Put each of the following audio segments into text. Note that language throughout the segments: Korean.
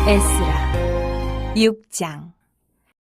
에스라 6장.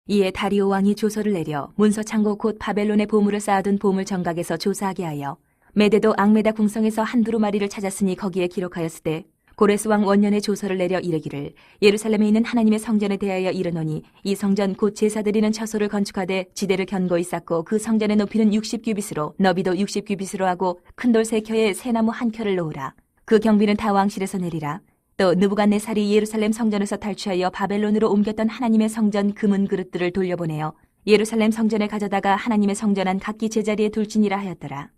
이에 다리오 왕이 조서를 내려 문서 창고 곧 바벨론의 보물을 쌓아둔 보물 정각에서 조사하게 하여 메데도 앙메다 궁성에서 한 두루마리를 찾았으니 거기에 기록하였으되 고레스 왕 원년에 조서를 내려 이르기를 예루살렘에 있는 하나님의 성전에 대하여 이르노니 이 성전 곧 제사 드리는 처소를 건축하되 지대를 견고히 쌓고 그 성전의 높이는 60규빗으로 너비도 60규빗으로 하고 큰 돌 3켜에 새나무 1켜를 놓으라. 그 경비는 다 왕실에서 내리라. 또 느부갓네살이 예루살렘 성전에서 탈취하여 바벨론으로 옮겼던 하나님의 성전 금은 그릇들을 돌려보내어 예루살렘 성전에 가져다가 하나님의 성전안 각기 제자리에 둘지니라 하였더라.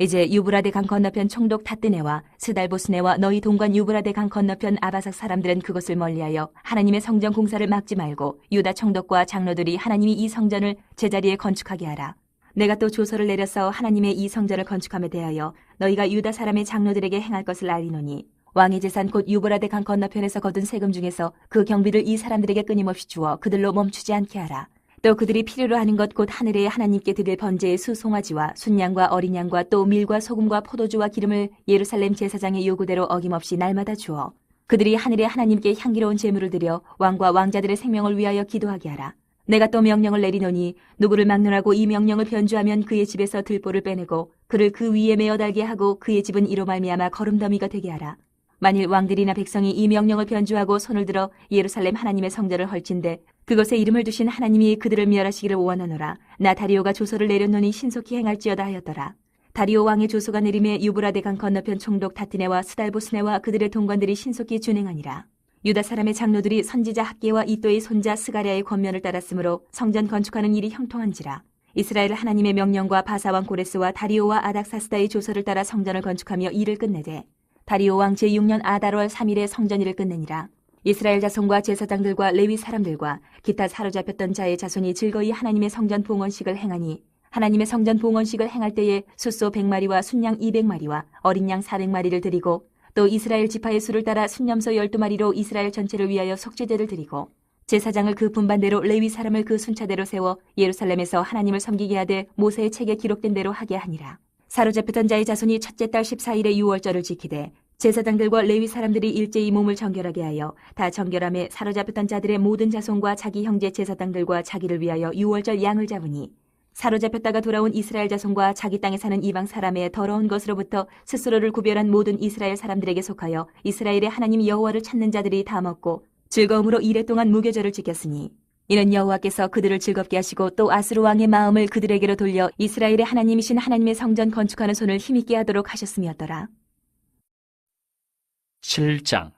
이제 유브라데 강 건너편 총독 타뜨네와 스달보스네와 너희 동관 유브라데 강 건너편 아바삭 사람들은 그것을 멀리하여 하나님의 성전 공사를 막지 말고 유다 총독과 장로들이 하나님이 이 성전을 제자리에 건축하게 하라. 내가 또 조서를 내려서 하나님의 이 성전을 건축함에 대하여 너희가 유다 사람의 장로들에게 행할 것을 알리노니 왕의 재산 곧 유브라데 강 건너편에서 거둔 세금 중에서 그 경비를 이 사람들에게 끊임없이 주어 그들로 멈추지 않게 하라. 또 그들이 필요로 하는 것 곧 하늘에 하나님께 드릴 번제의 수송아지와 순양과 어린 양과 또 밀과 소금과 포도주와 기름을 예루살렘 제사장의 요구대로 어김없이 날마다 주어 그들이 하늘에 하나님께 향기로운 제물을 드려 왕과 왕자들의 생명을 위하여 기도하게 하라. 내가 또 명령을 내리노니 누구를 막론하고 이 명령을 변조하면 그의 집에서 들보를 빼내고 그를 그 위에 메어 달게 하고 그의 집은 이로 말미암아 거름더미가 되게 하라. 만일 왕들이나 백성이 이 명령을 변조하고 손을 들어 예루살렘 하나님의 성전을 헐친데 그것에 이름을 두신 하나님이 그들을 멸하시기를 원하노라. 나 다리오가 조서를 내렸노니 신속히 행할지어다 하였더라. 다리오 왕의 조서가 내림에 유브라데 강 건너편 총독 타티네와 스달보스네와 그들의 동관들이 신속히 준행하니라. 유다 사람의 장로들이 선지자 학계와 이또의 손자 스가랴의 권면을 따랐으므로 성전 건축하는 일이 형통한지라. 이스라엘 하나님의 명령과 바사왕 고레스와 다리오와 아닥사스다의 조서를 따라 성전을 건축하며 일을 끝내되 다리오 왕 제6년 아달월 3일에 성전 일을 끝내니라. 이스라엘 자손과 제사장들과 레위 사람들과 기타 사로잡혔던 자의 자손이 즐거이 하나님의 성전 봉헌식을 행하니 하나님의 성전 봉헌식을 행할 때에 숫소 100마리와 순양 200마리와 어린 양 400마리를 드리고 또 이스라엘 지파의 수를 따라 순염소 12마리로 이스라엘 전체를 위하여 속죄제를 드리고 제사장을 그 분반대로 레위 사람을 그 순차대로 세워 예루살렘에서 하나님을 섬기게 하되 모세의 책에 기록된 대로 하게 하니라. 사로잡혔던 자의 자손이 첫째 달 14일에 유월절을 지키되 제사장들과 레위 사람들이 일제히 몸을 정결하게 하여 다 정결함에 사로잡혔던 자들의 모든 자손과 자기 형제 제사장들과 자기를 위하여 유월절 양을 잡으니 사로잡혔다가 돌아온 이스라엘 자손과 자기 땅에 사는 이방 사람의 더러운 것으로부터 스스로를 구별한 모든 이스라엘 사람들에게 속하여 이스라엘의 하나님 여호와를 찾는 자들이 다 먹고 즐거움으로 이레 동안 무교절을 지켰으니 이는 여호와께서 그들을 즐겁게 하시고 또 아스루 왕의 마음을 그들에게로 돌려 이스라엘의 하나님이신 하나님의 성전 건축하는 손을 힘있게 하도록 하셨음이었더라. 7장.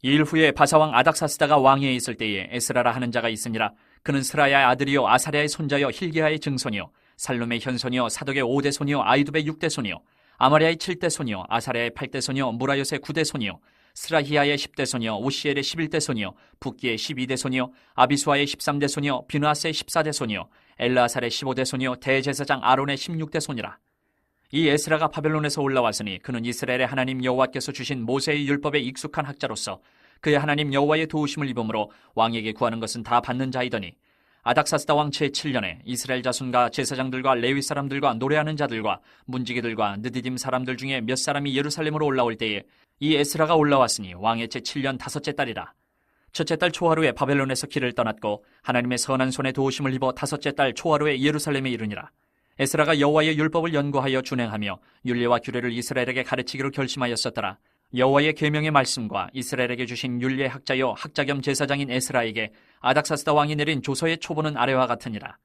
이일 후에 바사왕 아닥사스다가 왕위에 있을 때에 에스라라 하는 자가 있으니라. 그는 스라야의 아들이요 아사랴의 손자요 hil기야의 증손이요 살룸의 현손이요 사독의 5대 손이요 아이두의 6대 손이요 아마랴의 7대 손이요 아사랴의 8대 손이요 무라요의 9대 손이요 스라히야의 10대 손이요 우시엘의 11대 손이요 붓기의 12대 손이요 아비수아의 13대 손이요 비누아스의 14대 손이요 엘르아살의 15대 손이요 대제사장 아론의 16대 손이라. 이 에스라가 바벨론에서 올라왔으니 그는 이스라엘의 하나님 여호와께서 주신 모세의 율법에 익숙한 학자로서 그의 하나님 여호와의 도우심을 입음으로 왕에게 구하는 것은 다 받는 자이더니 아닥사스다 왕 제7년에 이스라엘 자손과 제사장들과 레위 사람들과 노래하는 자들과 문지기들과 느디딤 사람들 중에 몇 사람이 예루살렘으로 올라올 때에 이 에스라가 올라왔으니 왕의 제7년 5째 달이라. 첫째 달 초하루에 바벨론에서 길을 떠났고 하나님의 선한 손에 도우심을 입어 5째 달 초하루에 예루살렘에 이르니라. 에스라가 여호와의 율법을 연구하여 준행하며 율례와 규례를 이스라엘에게 가르치기로 결심하였었더라. 여호와의 계명의 말씀과 이스라엘에게 주신 율례 학자요 학자 겸 제사장인 에스라에게 아닥사스다 왕이 내린 조서의 초본은 아래와 같으니라.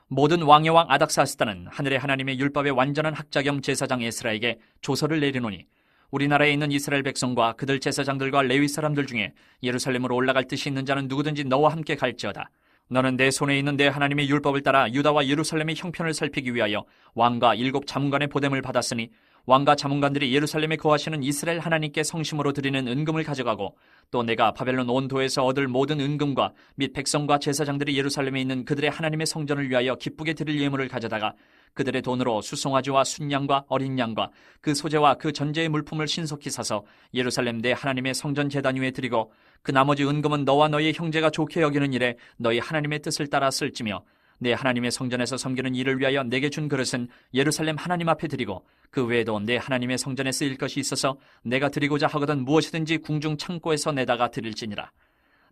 모든 왕의 왕 아닥사스다는 하늘의 하나님의 율법의 완전한 학자 겸 제사장 에스라에게 조서를 내리노니 우리나라에 있는 이스라엘 백성과 그들 제사장들과 레위 사람들 중에 예루살렘으로 올라갈 뜻이 있는 자는 누구든지 너와 함께 갈지어다. 너는 내 손에 있는 내 하나님의 율법을 따라 유다와 예루살렘의 형편을 살피기 위하여 왕과 7 자문관의 보냄을 받았으니 왕과 자문관들이 예루살렘에 거하시는 이스라엘 하나님께 성심으로 드리는 은금을 가져가고 또 내가 바벨론 온 도에서 얻을 모든 은금과 및 백성과 제사장들이 예루살렘에 있는 그들의 하나님의 성전을 위하여 기쁘게 드릴 예물을 가져다가 그들의 돈으로 수송아지와 순양과 어린 양과 그 소재와 그 전제의 물품을 신속히 사서 예루살렘 내 하나님의 성전 제단 위에 드리고 그 나머지 은금은 너와 너의 형제가 좋게 여기는 일에 너희 하나님의 뜻을 따라 쓸지며 내 하나님의 성전에서 섬기는 일을 위하여 내게 준 그릇은 예루살렘 하나님 앞에 드리고 그 외에도 내 하나님의 성전에 쓰일 것이 있어서 내가 드리고자 하거든 무엇이든지 궁중 창고에서 내다가 드릴지니라.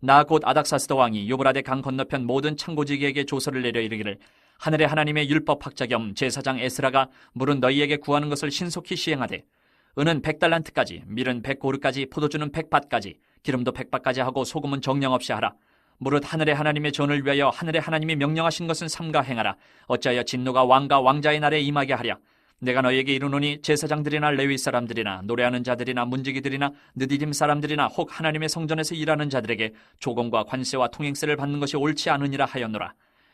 나 곧 아닥사스다 왕이 유브라데 강 건너편 모든 창고지기에게 조서를 내려 이르기를 하늘의 하나님의 율법학자 겸 제사장 에스라가 물은 너희에게 구하는 것을 신속히 시행하되 은은 100달란트까지, 밀은 100고르까지, 포도주는 100밭까지, 기름도 100밭까지 하고 소금은 정령 없이 하라. 무릇 하늘의 하나님의 전을 위하여 하늘의 하나님이 명령하신 것은 삼가 행하라. 어찌하여 진노가 왕과 왕자의 날에 임하게 하랴. 내가 너희에게 이르노니 제사장들이나 레위 사람들이나 노래하는 자들이나 문지기들이나 느디딤 사람들이나 혹 하나님의 성전에서 일하는 자들에게 조공과 관세와 통행세를 받는 것이 옳지 않으니라 하였노라.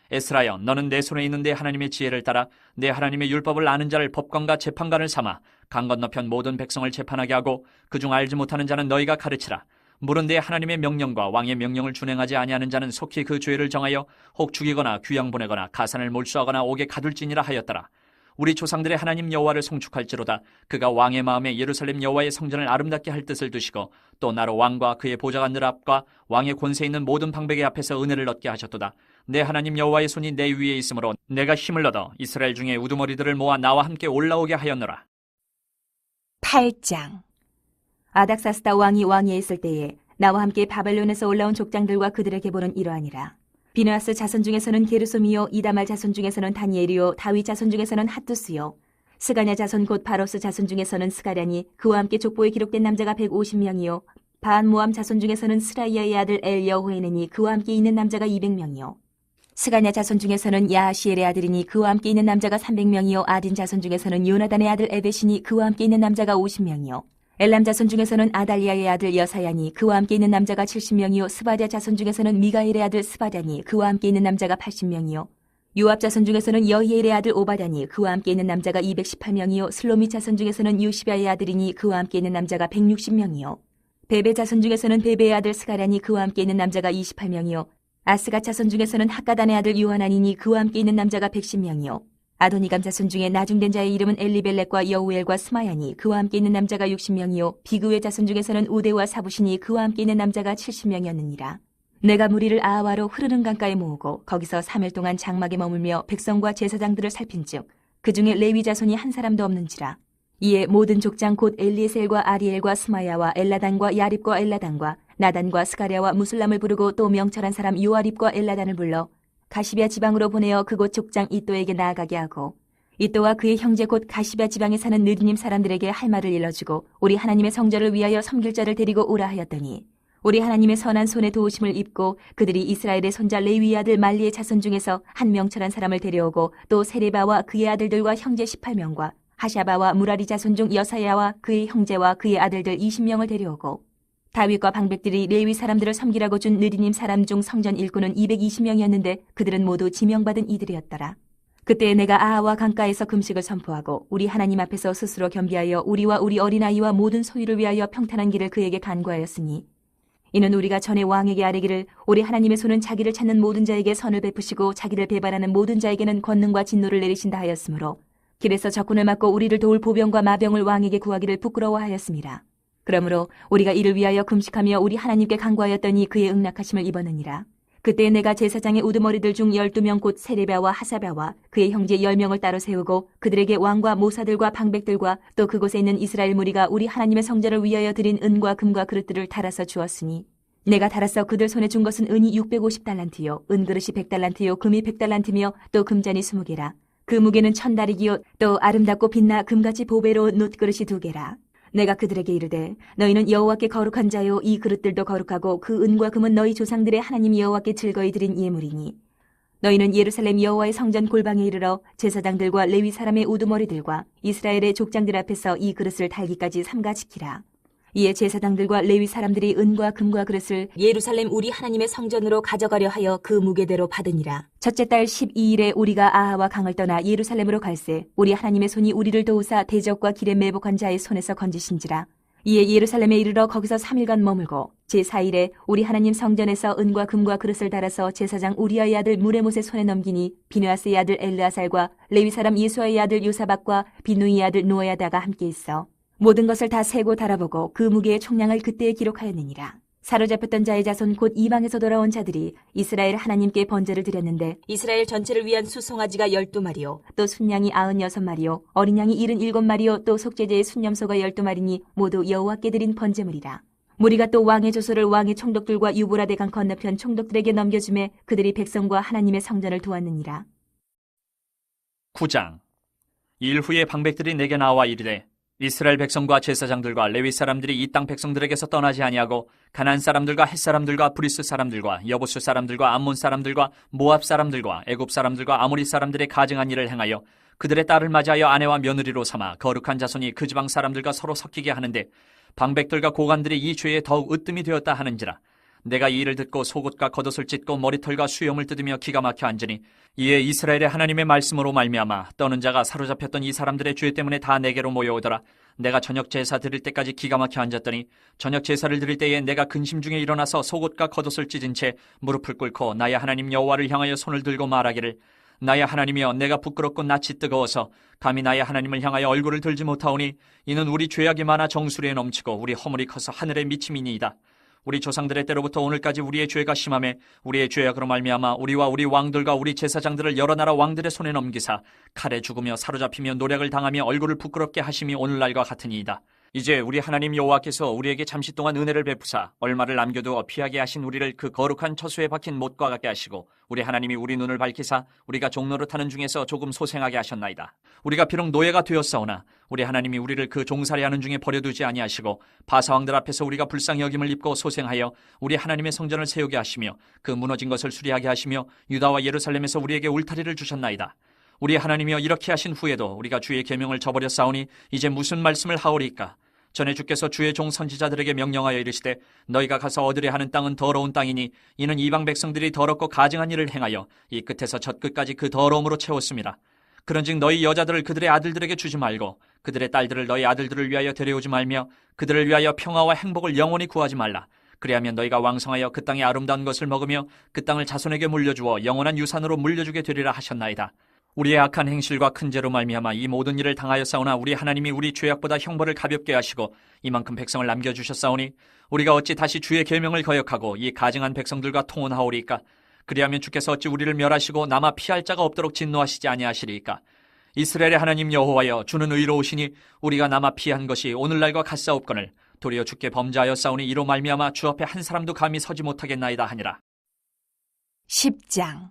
에스라여, 너는 내 손에 있는 내 하나님의 지혜를 따라 내 하나님의 율법을 아는 자를 법관과 재판관을 삼아 강 건너편 모든 백성을 재판하게 하고 그중 알지 못하는 자는 너희가 가르치라. 물은 내 하나님의 명령과 왕의 명령을 준행하지 아니하는 자는 속히 그 죄를 정하여 혹 죽이거나 귀양 보내거나 가산을 몰수하거나 옥에 가둘지니라 하였더라. 우리 조상들의 하나님 여호와를 송축할지로다. 그가 왕의 마음에 예루살렘 여호와의 성전을 아름답게 할 뜻을 두시고 또 나로 왕과 그의 보좌관 늘 앞과 왕의 권세 있는 모든 방백의 앞에서 은혜를 얻게 하셨도다. 내 하나님 여호와의 손이 내 위에 있으므로 내가 힘을 얻어 이스라엘 중에 우두머리들을 모아 나와 함께 올라오게 하였노라. 8장. 아닥사스다 왕이 왕위에 있을 때에 나와 함께 바벨론에서 올라온 족장들과 그들의 계보는 이러하니라. 비느하스 자손 중에서는 게르솜이요, 이다말 자손 중에서는 다니엘이요, 다윗 자손 중에서는 핫두스요, 스가냐 자손 곧 바로스 자손 중에서는 스가랴니 그와 함께 족보에 기록된 남자가 150명이요, 바한모함 자손 중에서는 스라이아의 아들 엘여호에네니 그와 함께 있는 남자가 200명이요, 스가냐 자손 중에서는 야하시엘의 아들이니 그와 함께 있는 남자가 300명이요, 아딘 자손 중에서는 요나단의 아들 에벳이니 그와 함께 있는 남자가 50명이요, 엘람 자손 중에서는 아달리아의 아들 여사야니 그와 함께 있는 남자가 70명이요, 스바랴 자손 중에서는 미가엘의 아들 스바랴니 그와 함께 있는 남자가 80명이요, 요압 자손 중에서는 여히엘의 아들 오바랴니 그와 함께 있는 남자가 218명이요, 슬로미 자손 중에서는 요시비아의 아들이니 그와 함께 있는 남자가 160명이요, 베베 자손 중에서는 베베의 아들 스가랴니 그와 함께 있는 남자가 28명이요, 아스가 자손 중에서는 학가단의 아들 요하나니니 그와 함께 있는 남자가 110명이요, 아도니감 자손 중에 나중된 자의 이름은 엘리벨렉과 여우엘과 스마야니 그와 함께 있는 남자가 60명이요, 비그의 자손 중에서는 우데와 사부시니 그와 함께 있는 남자가 70명이었느니라. 내가 무리를 아하와로 흐르는 강가에 모으고 거기서 3일 동안 장막에 머물며 백성과 제사장들을 살핀즉 그 중에 레위 자손이 한 사람도 없는지라. 이에 모든 족장 곧 엘리에셀과 아리엘과 스마야와 엘라단과 야립과 엘라단과 나단과 스가랴와 무술람을 부르고 또 명철한 사람 요아립과 엘라단을 불러 가시비아 지방으로 보내어 그곳 족장 이또에게 나아가게 하고 이또와 그의 형제 곧 가시비아 지방에 사는 느디님 사람들에게 할 말을 일러주고 우리 하나님의 성전을 위하여 섬길 자를 데리고 오라 하였더니 우리 하나님의 선한 손에 도우심을 입고 그들이 이스라엘의 손자 레위의 아들 말리의 자손 중에서 한 명철한 사람을 데려오고 또 세레바와 그의 아들들과 형제 18명과 하샤바와 무라리 자손 중 여사야와 그의 형제와 그의 아들들 20명을 데려오고 다윗과 방백들이 레위 사람들을 섬기라고 준 느디님 사람 중 성전 일꾼은 220명이었는데 그들은 모두 지명받은 이들이었더라. 그때 내가 아하와 강가에서 금식을 선포하고 우리 하나님 앞에서 스스로 겸비하여 우리와 우리 어린아이와 모든 소유를 위하여 평탄한 길을 그에게 간구하였으니 이는 우리가 전에 왕에게 아뢰기를 우리 하나님의 손은 자기를 찾는 모든 자에게 선을 베푸시고 자기를 배반하는 모든 자에게는 권능과 진노를 내리신다 하였으므로 길에서 적군을 맞고 우리를 도울 보병과 마병을 왕에게 구하기를 부끄러워하였습니다. 그러므로 우리가 이를 위하여 금식하며 우리 하나님께 간구하였더니 그의 응낙하심을 입었느니라. 그때 내가 제사장의 우두머리들 중 12명 곧 세레바와 하사바와 그의 형제 10명을 따로 세우고 그들에게 왕과 모사들과 방백들과 또 그곳에 있는 이스라엘 무리가 우리 하나님의 성전을 위하여 드린 은과 금과 그릇들을 달아서 주었으니 내가 달아서 그들 손에 준 것은 은이 650달란트요 은그릇이 100달란트요 금이 100달란트며 또 금잔이 20개라. 그 무게는 1000다리기요 또 아름답고 빛나 금같이 보배로운 놋그릇이 2개라. 내가 그들에게 이르되 너희는 여호와께 거룩한 자요 이 그릇들도 거룩하고 그 은과 금은 너희 조상들의 하나님 여호와께 즐거이 드린 예물이니 너희는 예루살렘 여호와의 성전 골방에 이르러 제사장들과 레위 사람의 우두머리들과 이스라엘의 족장들 앞에서 이 그릇을 달기까지 삼가 지키라. 이에 제사장들과 레위 사람들이 은과 금과 그릇을 예루살렘 우리 하나님의 성전으로 가져가려 하여 그 무게대로 받으니라. 첫째 달 12일에 우리가 아하와 강을 떠나 예루살렘으로 갈새 우리 하나님의 손이 우리를 도우사 대적과 길에 매복한 자의 손에서 건지신지라. 이에 예루살렘에 이르러 거기서 3일간 머물고 제4일에 우리 하나님 성전에서 은과 금과 그릇을 달아서 제사장 우리아의 아들 무레못의 손에 넘기니 비느하스의 아들 엘르아살과 레위 사람 예수아의 아들 요사박과 비누이의 아들 노야다가 함께 있어 모든 것을 다 세고 달아보고 그 무게의 총량을 그때에 기록하였느니라. 사로잡혔던 자의 자손 곧 이방에서 돌아온 자들이 이스라엘 하나님께 번제를 드렸는데 이스라엘 전체를 위한 수송아지가 12마리요 또 순양이 96마리요 어린 양이 77마리요 또 속죄제의 순념소가 12마리니 모두 여호와께 드린 번제물이라. 무리가 또 왕의 조서를 왕의 총독들과 유브라데 강 건너편 총독들에게 넘겨주매 그들이 백성과 하나님의 성전을 도왔느니라. 9장. 일 후에 방백들이 내게 나와 이르되 이스라엘 백성과 제사장들과 레위 사람들이 이 땅 백성들에게서 떠나지 아니하고 가나안 사람들과 헷 사람들과 브리스 사람들과 여부수 사람들과 암몬 사람들과 모압 사람들과 애굽 사람들과 아모리 사람들의 가증한 일을 행하여 그들의 딸을 맞이하여 아내와 며느리로 삼아 거룩한 자손이 그 지방 사람들과 서로 섞이게 하는데 방백들과 고관들이 이 죄에 더욱 으뜸이 되었다 하는지라. 내가 이 일을 듣고 속옷과 겉옷을 찢고 머리털과 수염을 뜯으며 기가 막혀 앉으니 이에 이스라엘의 하나님의 말씀으로 말미암아 떠는 자가 사로잡혔던 이 사람들의 죄 때문에 다 내게로 모여오더라. 내가 저녁 제사 드릴 때까지 기가 막혀 앉았더니 저녁 제사를 드릴 때에 내가 근심 중에 일어나서 속옷과 겉옷을 찢은 채 무릎을 꿇고 나의 하나님 여호와를 향하여 손을 들고 말하기를 나의 하나님이여 내가 부끄럽고 낯이 뜨거워서 감히 나의 하나님을 향하여 얼굴을 들지 못하오니 이는 우리 죄악이 많아 정수리에 넘치고 우리 허물이 커서 하늘에 미침이니이다. 우리 조상들의 때로부터 오늘까지 우리의 죄가 심하매 우리의 죄악으로 말미암아 우리와 우리 왕들과 우리 제사장들을 여러 나라 왕들의 손에 넘기사 칼에 죽으며 사로잡히며 노략을 당하며 얼굴을 부끄럽게 하심이 오늘날과 같으니이다. 이제 우리 하나님 여호와께서 우리에게 잠시 동안 은혜를 베푸사 얼마를 남겨두어 피하게 하신 우리를 그 거룩한 처소에 박힌 못과 같게 하시고 우리 하나님이 우리 눈을 밝히사 우리가 종노릇하는 중에서 조금 소생하게 하셨나이다. 우리가 비록 노예가 되었사오나 우리 하나님이 우리를 그 종살이하는 중에 버려두지 아니하시고 바사왕들 앞에서 우리가 불쌍히 여김을 입고 소생하여 우리 하나님의 성전을 세우게 하시며 그 무너진 것을 수리하게 하시며 유다와 예루살렘에서 우리에게 울타리를 주셨나이다. 우리 하나님이여 이렇게 하신 후에도 우리가 주의 계명을 저버렸사오니 이제 무슨 말씀을 하오리까? 전에 주께서 주의 종 선지자들에게 명령하여 이르시되 너희가 가서 얻으려 하는 땅은 더러운 땅이니 이는 이방 백성들이 더럽고 가증한 일을 행하여 이 끝에서 저 끝까지 그 더러움으로 채웠습니다. 그런즉 너희 여자들을 그들의 아들들에게 주지 말고 그들의 딸들을 너희 아들들을 위하여 데려오지 말며 그들을 위하여 평화와 행복을 영원히 구하지 말라. 그리하면 너희가 왕성하여 그 땅의 아름다운 것을 먹으며 그 땅을 자손에게 물려주어 영원한 유산으로 물려주게 되리라 하셨나이다. 우리의 악한 행실과 큰 죄로 말미암아 이 모든 일을 당하였사오나 우리 하나님이 우리 죄악보다 형벌을 가볍게 하시고 이만큼 백성을 남겨주셨사오니 우리가 어찌 다시 주의 계명을 거역하고 이 가증한 백성들과 통혼하오리까? 그리하면 주께서 어찌 우리를 멸하시고 남아 피할 자가 없도록 진노하시지 아니하시리이까? 이스라엘의 하나님 여호와여 주는 의로우시니 우리가 남아 피한 것이 오늘날과 같사옵거늘 도리어 주께 범죄하였사오니 이로 말미암아 주 앞에 한 사람도 감히 서지 못하겠나이다 하니라. 10장.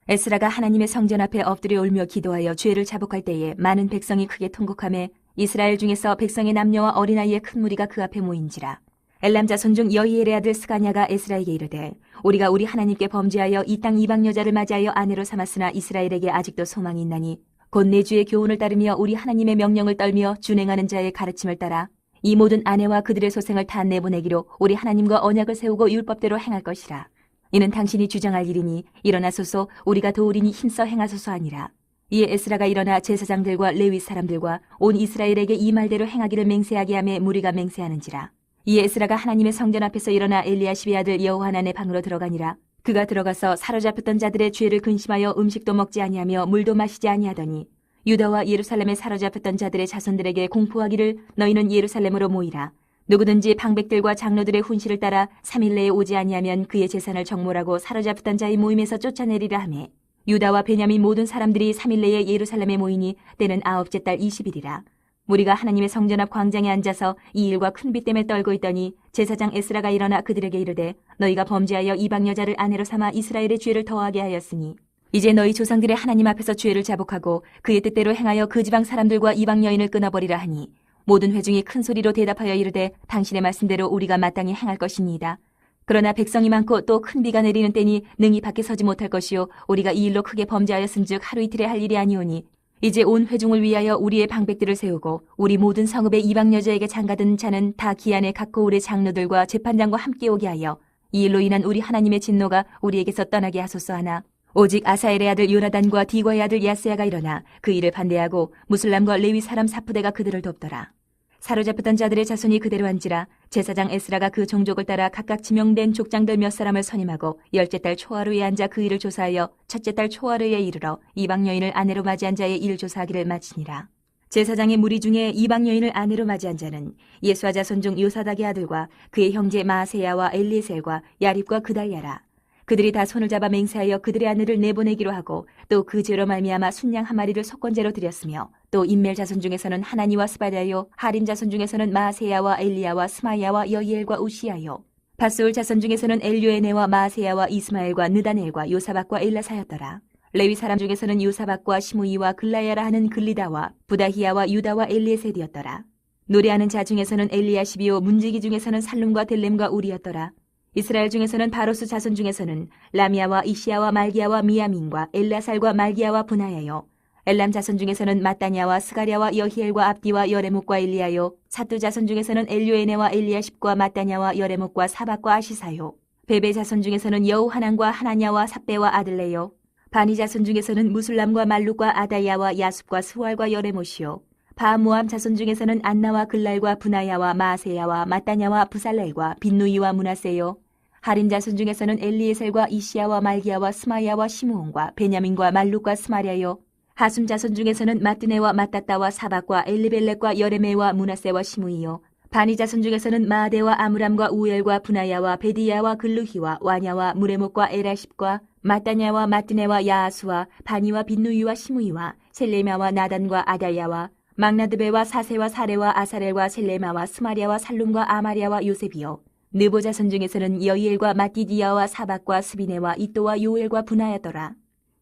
에스라가 하나님의 성전 앞에 엎드려 울며 기도하여 죄를 자복할 때에 많은 백성이 크게 통곡하며 이스라엘 중에서 백성의 남녀와 어린아이의 큰 무리가 그 앞에 모인지라. 엘람 자손 중 여이엘의 아들 스가냐가 에스라에게 이르되 우리가 우리 하나님께 범죄하여 이 땅 이방 여자를 맞이하여 아내로 삼았으나 이스라엘에게 아직도 소망이 있나니 곧 내 주의 교훈을 따르며 우리 하나님의 명령을 떨며 준행하는 자의 가르침을 따라 이 모든 아내와 그들의 소생을 다 내보내기로 우리 하나님과 언약을 세우고 율법대로 행할 것이라. 이는 당신이 주장할 일이니 일어나소서 우리가 도우리니 힘써 행하소서 하니라. 이에 에스라가 일어나 제사장들과 레위 사람들과 온 이스라엘에게 이 말대로 행하기를 맹세하게 하며 무리가 맹세하는지라. 이에 에스라가 하나님의 성전 앞에서 일어나 엘리야십의 아들 여호하난의 방으로 들어가니라. 그가 들어가서 사로잡혔던 자들의 죄를 근심하여 음식도 먹지 아니하며 물도 마시지 아니하더니 유다와 예루살렘에 사로잡혔던 자들의 자손들에게 공포하기를 너희는 예루살렘으로 모이라. 누구든지 방백들과 장로들의 훈시를 따라 3일 내에 오지 아니하면 그의 재산을 정몰하고 사로잡혔던 자의 모임에서 쫓아내리라 하며 유다와 베냐민 모든 사람들이 3일 내에 예루살렘에 모이니 때는 9째 달 20일이라. 무리가 하나님의 성전 앞 광장에 앉아서 이 일과 큰 비 때문에 떨고 있더니 제사장 에스라가 일어나 그들에게 이르되 너희가 범죄하여 이방 여자를 아내로 삼아 이스라엘의 죄를 더하게 하였으니 이제 너희 조상들의 하나님 앞에서 죄를 자복하고 그의 뜻대로 행하여 그 지방 사람들과 이방 여인을 끊어버리라 하니 모든 회중이 큰 소리로 대답하여 이르되 당신의 말씀대로 우리가 마땅히 행할 것이니이다. 그러나 백성이 많고 또 큰 비가 내리는 때니 능히 밖에 서지 못할 것이요 우리가 이 일로 크게 범죄하였은즉 하루 이틀에 할 일이 아니오니 이제 온 회중을 위하여 우리의 방백들을 세우고 우리 모든 성읍의 이방 여자에게 장가든 자는 다 기한에 각 고을의 장로들과 재판장과 함께 오게 하여 이 일로 인한 우리 하나님의 진노가 우리에게서 떠나게 하소서 하나 오직 아사엘의 아들 요나단과 디과의 아들 야스야가 일어나 그 일을 반대하고 무슬람과 레위 사람 사푸대가 그들을 돕더라. 사로잡혔던 자들의 자손이 그대로 한지라 제사장 에스라가 그 종족을 따라 각각 지명된 족장들 몇 사람을 선임하고 10째 달 초하루에 앉아 그 일을 조사하여 첫째 달 초하루에 이르러 이방 여인을 아내로 맞이한 자의 일 조사하기를 마치니라. 제사장의 무리 중에 이방 여인을 아내로 맞이한 자는 예수아 자손 중 요사닥의 아들과 그의 형제 마아세야와 엘리에셀과 야립과 그달야라. 그들이 다 손을 잡아 맹세하여 그들의 아내를 내보내기로 하고 또 그 죄로 말미암아 순양 한 마리를 속건제로 드렸으며 또 인멜 자손 중에서는 하나니와 스바다요 하림 자손 중에서는 마세야와 엘리야와 스마야와 여이엘과 우시야요 바스올 자손 중에서는 엘요에네와 마세야와 이스마엘과 느다넬과 요사박과 엘라사였더라. 레위 사람 중에서는 요사박과 시므이와 글라야라 하는 글리다와 부다히야와 유다와 엘리에셀이었더라. 노래하는 자 중에서는 엘리야시비오 문지기 중에서는 살룸과 델렘과 우리였더라. 이스라엘 중에서는 바로스 자손 중에서는 라미아와 이시야와 말기야와 미야민과 엘라살과 말기야와 분하야요. 엘람 자손 중에서는 마따냐와 스가랴와 여히엘과 압디와 여레목과 엘리야요. 사뚜 자손 중에서는 엘요에네와 엘리야십과 마따냐와 여레목과 사박과 아시사요. 베베 자손 중에서는 여우하난과 하나냐와 삽베와 아들레요. 바니 자손 중에서는 무술람과 말룩과 아다야와 야숲과 스왈과 여레못이요. 바모암 자손 중에서는 안나와 글랄과 분하야와 마세야와 마따냐와 부살렐과 빈누이와 문하세요. 하린 자손 중에서는 엘리에셀과 이시야와 말기야와 스마야와 시므온과 베냐민과 말룩과 스마랴요. 하숨 자손 중에서는 마뜨네와 마따따와 사박과 엘리벨렉과 여레메와 문하세와 시므이요. 바니 자손 중에서는 마아데와 아므람과 우엘과 분하야와 베디야와 글루히와 와냐와 무레목과 에라십과 마따냐와 마뜨네와 야아수와 바니와 빈누이와 시므이와 셀레마와 나단과 아다야와 막나드베와 사세와 사레와 아사렐과 셀레마와 스마랴와 살룸과 아마랴와 요셉이요. 느보 자손 중에서는 여이엘과 마띠디야와 사박과 스비네와 이또와 요엘과 분하였더라.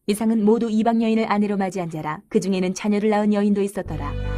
이상은 모두 이방 여인을 아내로 맞이한 자라. 그 중에는 자녀를 낳은 여인도 있었더라.